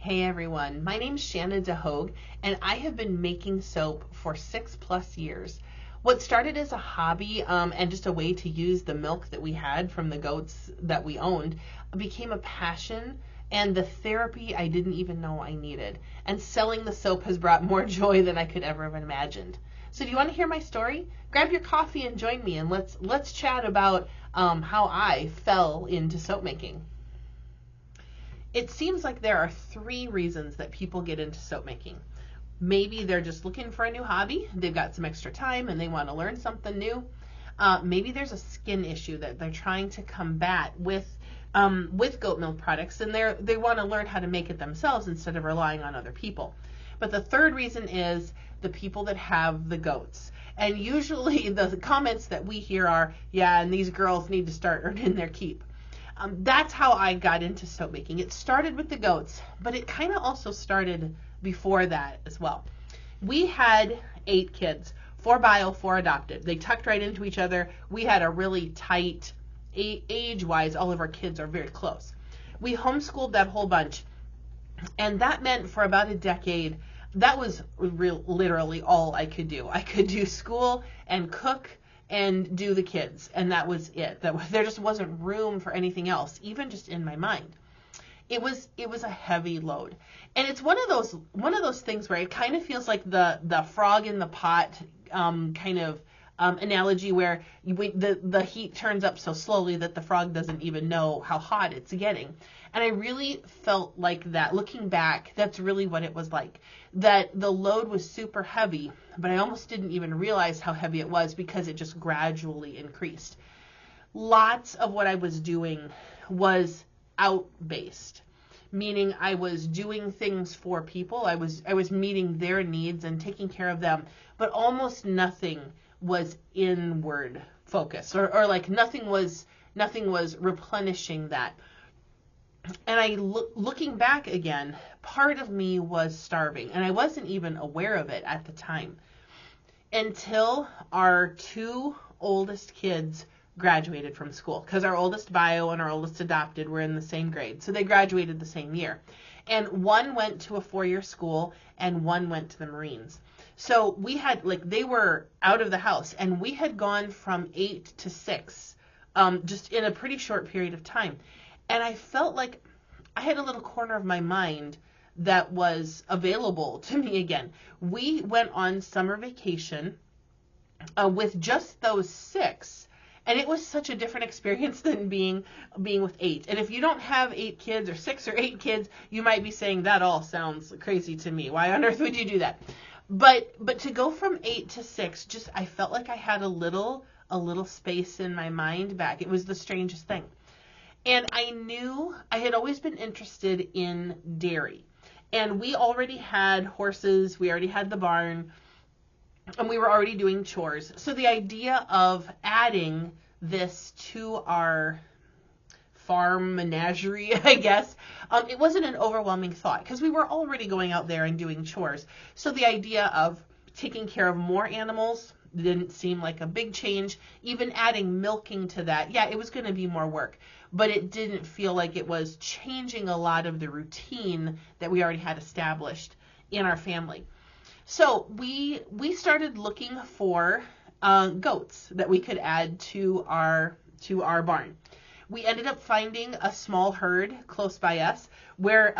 Hey everyone, my name's Shanna and I have been making soap for 6+ years. What started as a hobby and just a way to use the milk that we had from the goats that we owned became a passion and the therapy I didn't even know I needed. And selling the soap has brought more joy than I could ever have imagined. So do you want to hear my story? Grab your coffee and join me, and let's chat about how I fell into soap making. It seems like there are 3 reasons that people get into soap making. Maybe they're just looking for a new hobby. They've got some extra time and they want to learn something new. Maybe there's a skin issue that they're trying to combat with goat milk products, and they want to learn how to make it themselves instead of relying on other people. But the 3rd reason is the people that have the goats. And usually the comments that we hear are, yeah, and these girls need to start earning their keep. That's how I got into soap making. It started with the goats, but it kind of also started before that as well. We had 8 kids, 4 bio, 4 adopted. They tucked right into each other. We had a really tight, age-wise, all of our kids are very close. We homeschooled that whole bunch, and that meant for about a decade, that was literally all I could do. I could do school and cook and do the kids, and that was it. There just wasn't room for anything else, even just in my mind. It was a heavy load, and it's one of those things where it kind of feels like the frog in the pot kind of analogy, where the heat turns up so slowly that the frog doesn't even know how hot it's getting. And I really felt like that. Looking back, that's really what it was like. That the load was super heavy, but I almost didn't even realize how heavy it was because it just gradually increased. Lots of what I was doing was out-based, meaning I was doing things for people. I was meeting their needs and taking care of them, but almost nothing was inward focus, or like nothing was replenishing that. And looking back again, part of me was starving, and I wasn't even aware of it at the time until our 2 oldest kids graduated from school, because our oldest bio and our oldest adopted were in the same grade. So they graduated the same year. And one went to a 4-year school and one went to the Marines. So we had, they were out of the house, and we had gone from 8 to 6 just in a pretty short period of time. And I felt like I had a little corner of my mind that was available to me again. We went on summer vacation with just those 6, and it was such a different experience than being with 8. And if you don't have 8 kids, or 6 or 8 kids, you might be saying, that all sounds crazy to me. Why on earth would you do that? But to go from 8 to 6, I felt like I had a little space in my mind back. It was the strangest thing. And I knew I had always been interested in dairy. And we already had horses, we already had the barn, and we were already doing chores. So the idea of adding this to our farm menagerie, I guess, it wasn't an overwhelming thought, because we were already going out there and doing chores. So the idea of taking care of more animals didn't seem like a big change. Even adding milking to that, yeah, it was going to be more work, but it didn't feel like it was changing a lot of the routine that we already had established in our family. So we started looking for goats that we could add to our barn. We ended up finding a small herd close by us where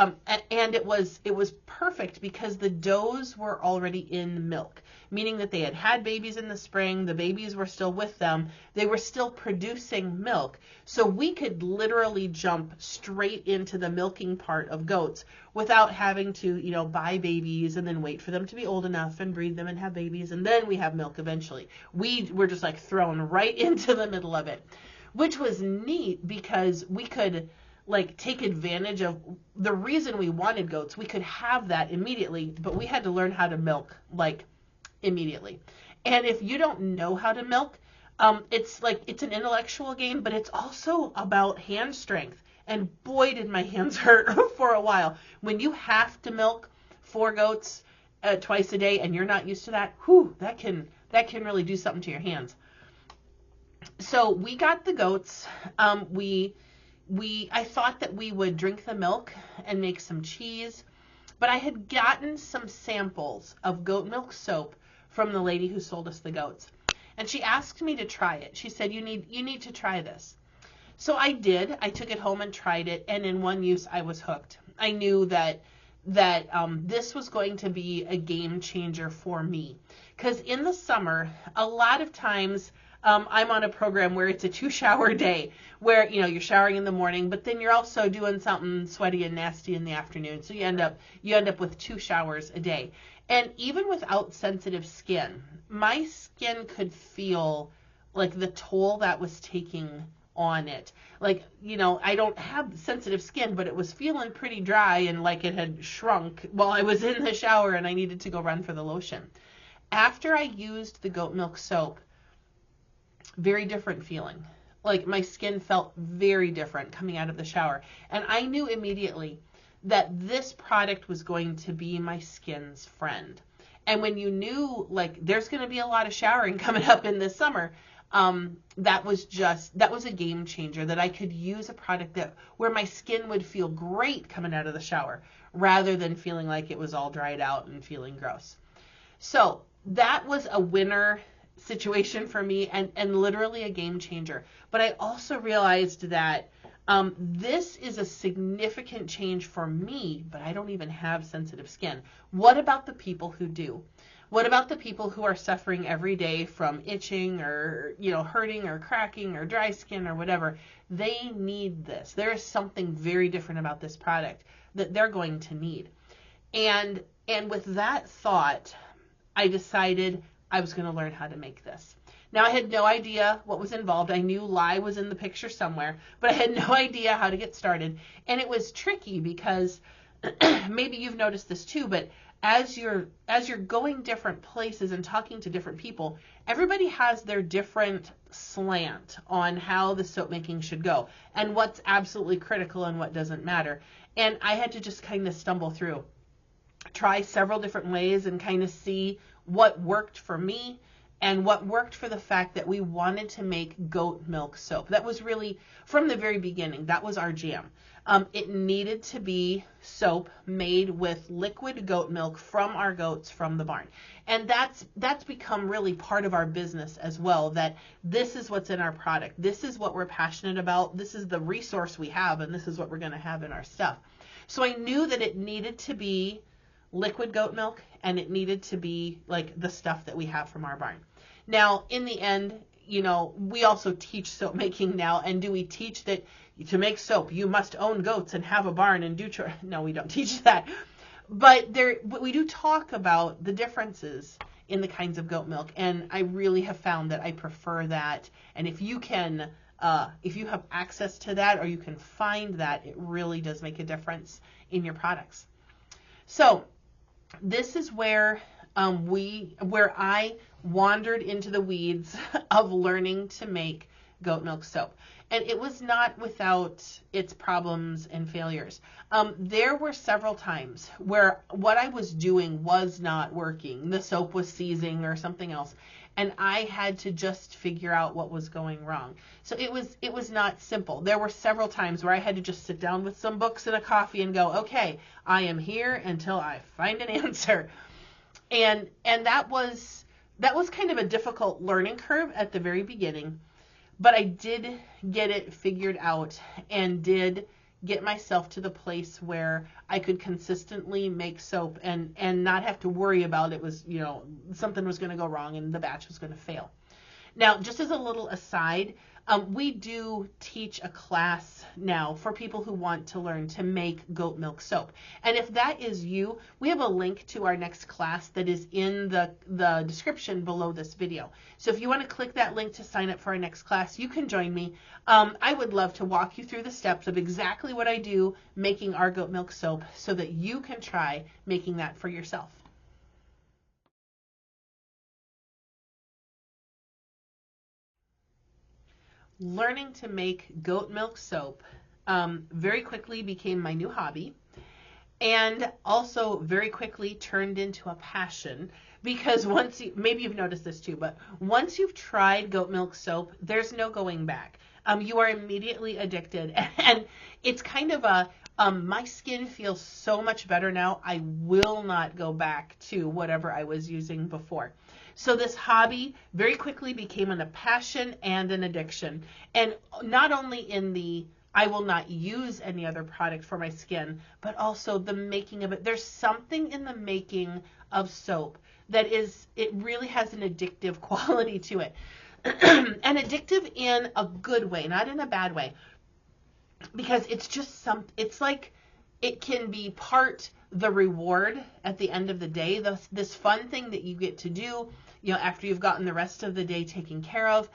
and it was perfect because the does were already in milk, meaning that they had babies in the spring, the babies were still with them, they were still producing milk. So we could literally jump straight into the milking part of goats without having to, buy babies and then wait for them to be old enough and breed them and have babies, and then we have milk eventually. We were just thrown right into the middle of it, which was neat because we could take advantage of the reason we wanted goats. We could have that immediately, but we had to learn how to milk immediately. And if you don't know how to milk, it's an intellectual game, but it's also about hand strength. And boy, did my hands hurt for a while. When you have to milk 4 goats twice a day and you're not used to that, that can really do something to your hands. So we got the goats. I thought that we would drink the milk and make some cheese. But I had gotten some samples of goat milk soap from the lady who sold us the goats. And she asked me to try it. She said, you need to try this. So I did. I took it home and tried it, and in one use I was hooked. I knew that this was going to be a game changer for me. Because in the summer, a lot of times I'm on a program where it's a 2-shower day, where you're showering in the morning, but then you're also doing something sweaty and nasty in the afternoon. So you end up with 2 showers a day. And even without sensitive skin, my skin could feel like the toll that was taking on it. Like, I don't have sensitive skin, but it was feeling pretty dry and like it had shrunk while I was in the shower and I needed to go run for the lotion. After I used the goat milk soap, very different feeling. Like my skin felt very different coming out of the shower. And I knew immediately that this product was going to be my skin's friend. And when you knew, like, there's going to be a lot of showering coming up in this summer, that was a game changer, that I could use a product where my skin would feel great coming out of the shower rather than feeling like it was all dried out and feeling gross. So that was a winner situation for me and literally a game changer. But I also realized that this is a significant change for me, but I don't even have sensitive skin. What about the people who do? What about the people who are suffering every day from itching or, hurting or cracking or dry skin or whatever? They need this. There is something very different about this product that they're going to need. And with that thought, I decided I was going to learn how to make this. Now, I had no idea what was involved. I knew lye was in the picture somewhere, but I had no idea how to get started. And it was tricky because maybe you've noticed this too, but as you're going different places and talking to different people, everybody has their different slant on how the soap making should go and what's absolutely critical and what doesn't matter. And I had to just kind of stumble through, try several different ways and kind of see what worked for me and what worked for the fact that we wanted to make goat milk soap. That was really, from the very beginning, that was our jam. It needed to be soap made with liquid goat milk from our goats from the barn. And that's become really part of our business as well, that this is what's in our product. This is what we're passionate about. This is the resource we have, and this is what we're going to have in our stuff. So I knew that it needed to be liquid goat milk, and it needed to be like the stuff that we have from our barn. Now, in the end, we also teach soap making now, and do we teach that to make soap you must own goats and have a barn and do chores? No, we don't teach that. But we do talk about the differences in the kinds of goat milk, and I really have found that I prefer that. And if you have access to that or you can find that, it really does make a difference in your products. So this is where I wandered into the weeds of learning to make goat milk soap. And it was not without its problems and failures. There were several times where what I was doing was not working. The soap was seizing or something else. And I had to just figure out what was going wrong. So it was not simple. There were several times where I had to just sit down with some books and a coffee and go, okay, I am here until I find an answer. And that was kind of a difficult learning curve at the very beginning. But I did get it figured out and did get myself to the place where I could consistently make soap and not have to worry about it was, something was going to go wrong and the batch was going to fail. Now, just as a little aside, we do teach a class now for people who want to learn to make goat milk soap. And if that is you, we have a link to our next class that is in the description below this video. So if you want to click that link to sign up for our next class, you can join me. I would love to walk you through the steps of exactly what I do making our goat milk soap so that you can try making that for yourself. Learning to make goat milk soap very quickly became my new hobby, and also very quickly turned into a passion, because maybe you've noticed this too, but once you've tried goat milk soap, there's no going back. You are immediately addicted, and it's kind of My skin feels so much better now. I will not go back to whatever I was using before. So this hobby very quickly became a passion and an addiction. And not only in the I will not use any other product for my skin, but also the making of it. There's something in the making of soap that it really has an addictive quality to it. And addictive in a good way, not in a bad way. Because it's just it's like it can be part the reward at the end of the day, this fun thing that you get to do, after you've gotten the rest of the day taken care of.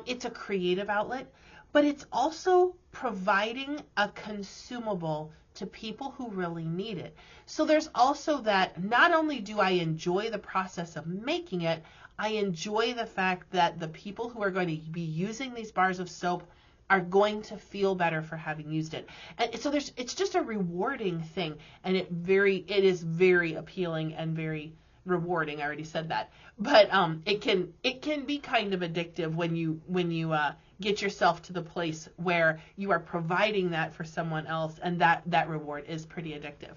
It's a creative outlet, but it's also providing a consumable to people who really need it. So there's also that not only do I enjoy the process of making it, I enjoy the fact that the people who are going to be using these bars of soap are going to feel better for having used it. And so it's just a rewarding thing, and it is very appealing and very rewarding. I already said that. But it can be kind of addictive when you get yourself to the place where you are providing that for someone else, and that reward is pretty addictive.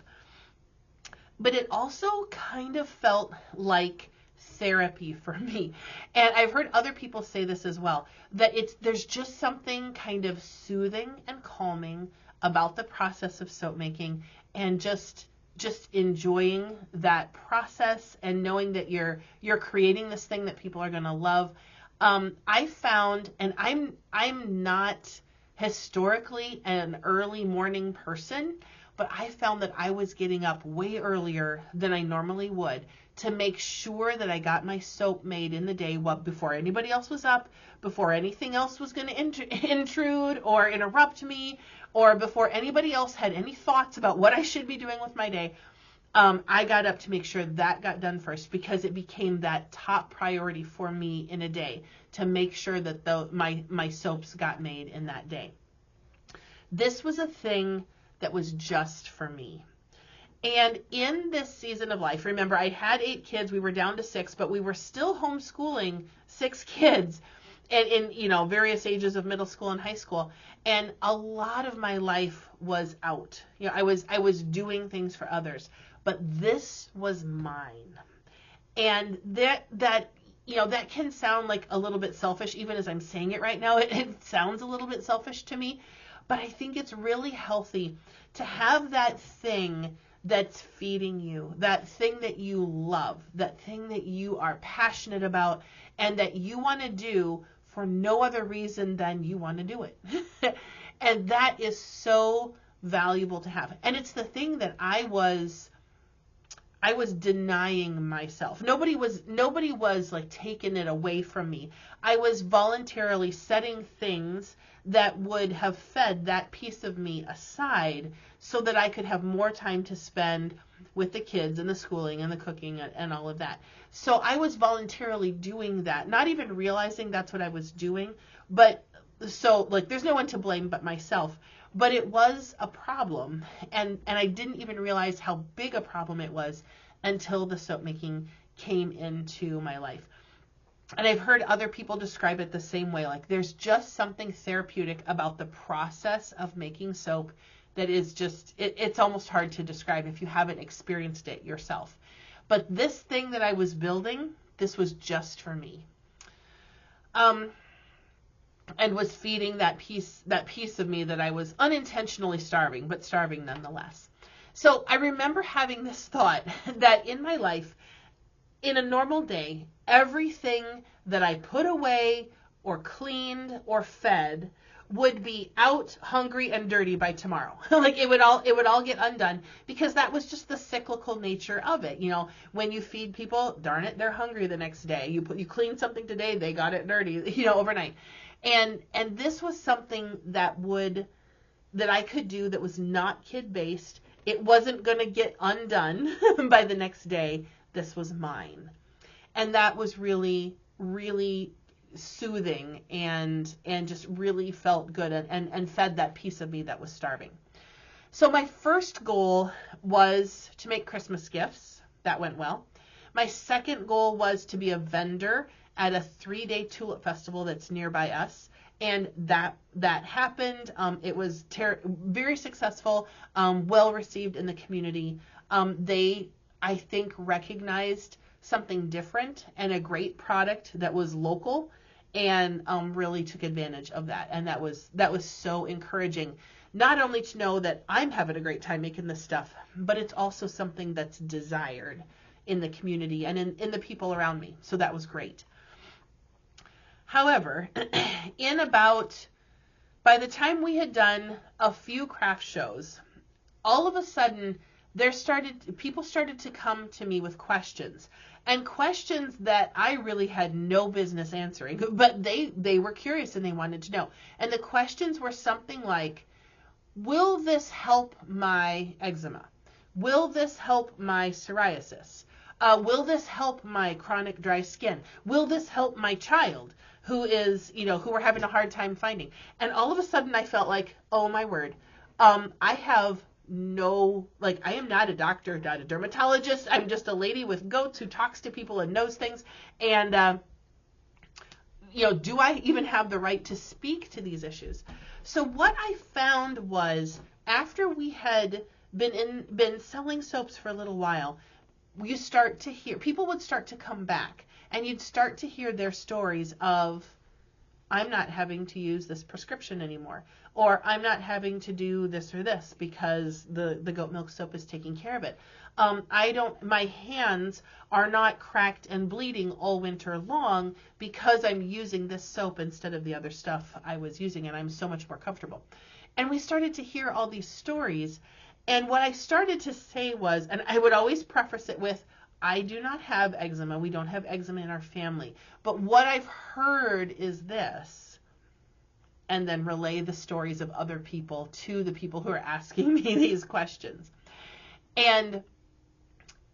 But it also kind of felt like therapy for me. And I've heard other people say this as well, that there's just something kind of soothing and calming about the process of soap making, and just enjoying that process and knowing that you're creating this thing that people are going to love. I found, and I'm not historically an early morning person, but I found that I was getting up way earlier than I normally would to make sure that I got my soap made in the day before anybody else was up, before anything else was going to intrude or interrupt me, or before anybody else had any thoughts about what I should be doing with my day. I got up to make sure that got done first, because it became that top priority for me in a day to make sure that my soaps got made in that day. This was a thing that was just for me. And in this season of life, remember, I had 8 kids. We were down to 6, but we were still homeschooling 6 kids, and in various ages of middle school and high school. And a lot of my life was out. I was doing things for others, but this was mine. And that can sound like a little bit selfish, even as I'm saying it right now. It sounds a little bit selfish to me, but I think it's really healthy to have that thing that's feeding you, that thing that you love, that thing that you are passionate about, and that you want to do for no other reason than you want to do it. And that is so valuable to have. And it's the thing that I was denying myself. Nobody was like taking it away from me. I was voluntarily setting things that would have fed that piece of me aside so that I could have more time to spend with the kids and the schooling and the cooking and all of that. So I was voluntarily doing that, not even realizing that's what I was doing. But so there's no one to blame but myself. But it was a problem, and I didn't even realize how big a problem it was until the soap making came into my life. And I've heard other people describe it the same way. Like, there's just something therapeutic about the process of making soap that is just, it's almost hard to describe if you haven't experienced it yourself. But this thing that I was building, this was just for me. And was feeding that piece of me that I was unintentionally starving, but starving nonetheless. So I remember having this thought that in my life, in a normal day, everything that I put away or cleaned or fed would be out, hungry, and dirty by tomorrow. Like it would all get undone, because that was just the cyclical nature of it. When you feed people, darn it, they're hungry the next day. You clean something today, they got it dirty, overnight. And this was something that I could do that was not kid-based. It wasn't going to get undone by the next day. This was mine. And that was really, really soothing and just really felt good and fed that piece of me that was starving. So my first goal was to make Christmas gifts. That went well. My second goal was to be a vendor at a 3-day tulip festival that's nearby us. And that happened. It was very successful, well received in the community. They, I think, recognized something different and a great product that was local, and really took advantage of that. And that was so encouraging. Not only to know that I'm having a great time making this stuff, but it's also something that's desired in the community and in the people around me. So that was great. However, by the time we had done a few craft shows, all of a sudden people started to come to me with questions, and questions that I really had no business answering, but they were curious and they wanted to know. And the questions were something like, will this help my eczema? Will this help my psoriasis? Will this help my chronic dry skin? Will this help my child who we're having a hard time finding? And all of a sudden I felt like, oh my word, I have I am not a doctor, not a dermatologist. I'm just a lady with goats who talks to people and knows things. And, do I even have the right to speak to these issues? So what I found was, after we had been selling soaps for a little while, people would start to come back, and you'd start to hear their stories of, I'm not having to use this prescription anymore, or I'm not having to do this or this because the goat milk soap is taking care of it. My hands are not cracked and bleeding all winter long because I'm using this soap instead of the other stuff I was using, and I'm so much more comfortable. And we started to hear all these stories. And what I started to say was, and I would always preface it with, I do not have eczema. We don't have eczema in our family. But what I've heard is this. And then relay the stories of other people to the people who are asking me these questions. And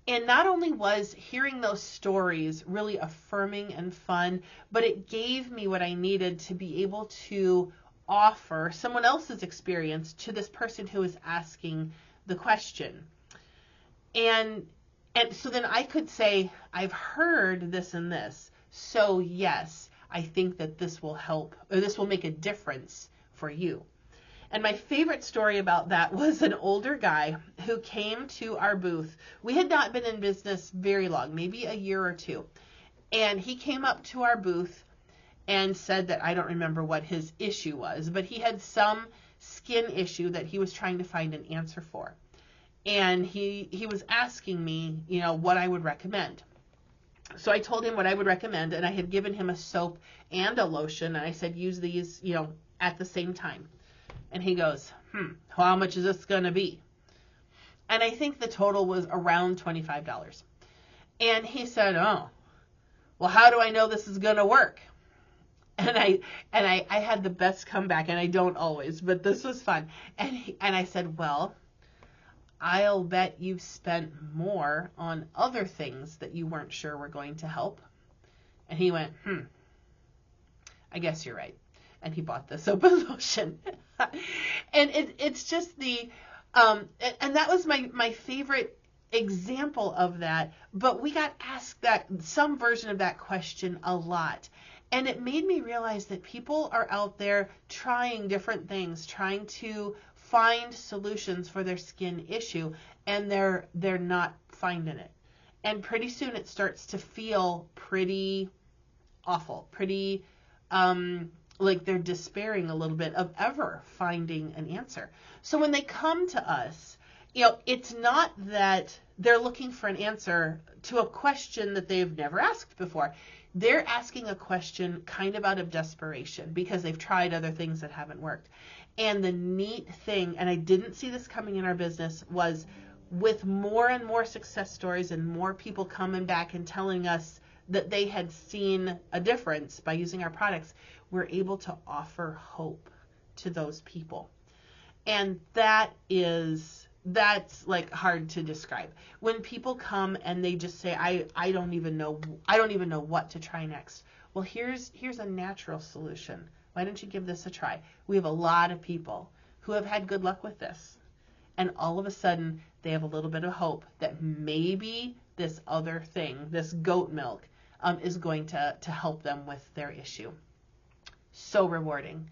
not only was hearing those stories really affirming and fun, but it gave me what I needed to be able to offer someone else's experience to this person who is asking the question. And so then I could say, I've heard this and this, so yes, I think that this will help, or this will make a difference for you. And my favorite story about that was an older guy who came to our booth. We had not been in business very long, maybe a year or two. And he came up to our booth and said that, I don't remember what his issue was, but he had some skin issue that he was trying to find an answer for. And he was asking me, what I would recommend. So I told him what I would recommend, and I had given him a soap and a lotion, and I said, use these, at the same time. And he goes, how much is this going to be? And I think the total was around $25. And he said, oh, well, how do I know this is going to work? And I had the best comeback, and I don't always, but this was fun. And I said, well, I'll bet you've spent more on other things that you weren't sure were going to help. And he went, I guess you're right. And he bought the soap and lotion. And it's just and that was my favorite example of that. But we got asked some version of that question a lot. And it made me realize that people are out there trying different things, trying to find solutions for their skin issue, and they're not finding it. And pretty soon it starts to feel pretty awful, pretty like they're despairing a little bit of ever finding an answer. So when they come to us, it's not that they're looking for an answer to a question that they've never asked before. They're asking a question kind of out of desperation because they've tried other things that haven't worked. And the neat thing, and I didn't see this coming in our business, was with more and more success stories and more people coming back and telling us that they had seen a difference by using our products, we're able to offer hope to those people. And that's like hard to describe. When people come and they just say, I don't even know what to try next. Well, here's a natural solution. Why don't you give this a try? We have a lot of people who have had good luck with this. And all of a sudden, they have a little bit of hope that maybe this other thing, this goat milk, is going to help them with their issue. so rewarding.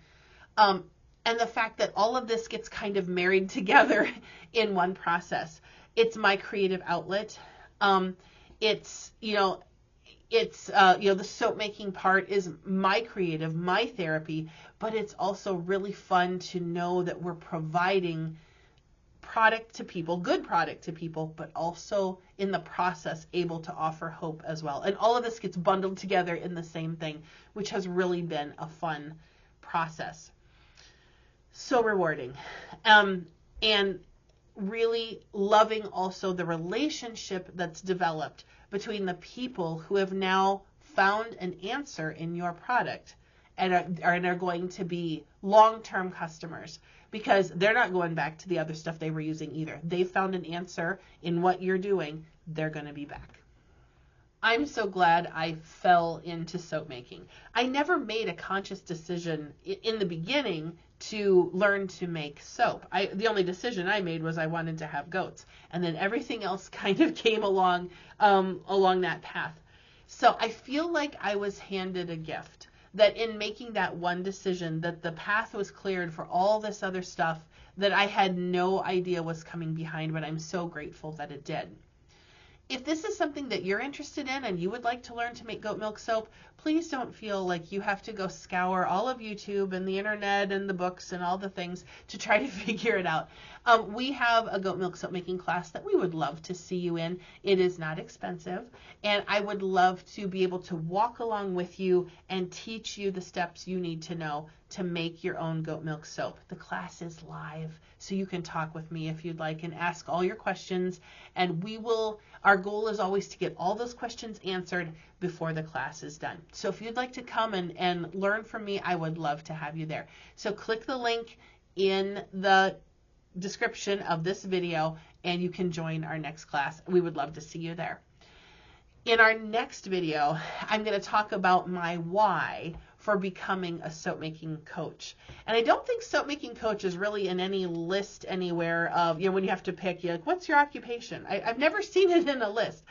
And the fact that all of this gets kind of married together in one process. It's my creative outlet. It's, the soap making part is my creative, my therapy, but it's also really fun to know that we're providing product to people, good product to people, but also in the process able to offer hope as well. And all of this gets bundled together in the same thing, which has really been a fun process. So rewarding. And really loving also the relationship that's developed between the people who have now found an answer in your product and are going to be long-term customers, because they're not going back to the other stuff they were using either. They found an answer in what you're doing. They're going to be back. I'm so glad I fell into soap making. I never made a conscious decision in the beginning to learn to make soap. The only decision I made was I wanted to have goats, and then everything else kind of came along that path. So I feel like I was handed a gift, that in making that one decision, that the path was cleared for all this other stuff that I had no idea was coming behind, but I'm so grateful that it did. If this is something that you're interested in and you would like to learn to make goat milk soap, please don't feel like you have to go scour all of YouTube and the internet and the books and all the things to try to figure it out. We have a goat milk soap making class that we would love to see you in. It is not expensive, and I would love to be able to walk along with you and teach you the steps you need to know to make your own goat milk soap. The class is live, so you can talk with me if you'd like and ask all your questions, and our goal is always to get all those questions answered before the class is done. So if you'd like to come and learn from me, I would love to have you there. So click the link in the description of this video and you can join our next class. We would love to see you there. In our next video, I'm going to talk about my why for becoming a soap making coach. And I don't think soap making coach is really in any list anywhere of, when you have to pick, what's your occupation? I've never seen it in a list.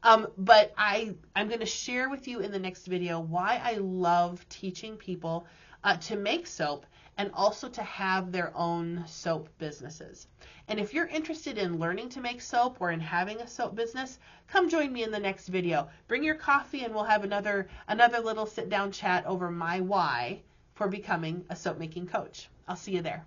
But I'm going to share with you in the next video why I love teaching people to make soap and also to have their own soap businesses. And if you're interested in learning to make soap or in having a soap business, come join me in the next video. Bring your coffee and we'll have another little sit down chat over my why for becoming a soap making coach. I'll see you there.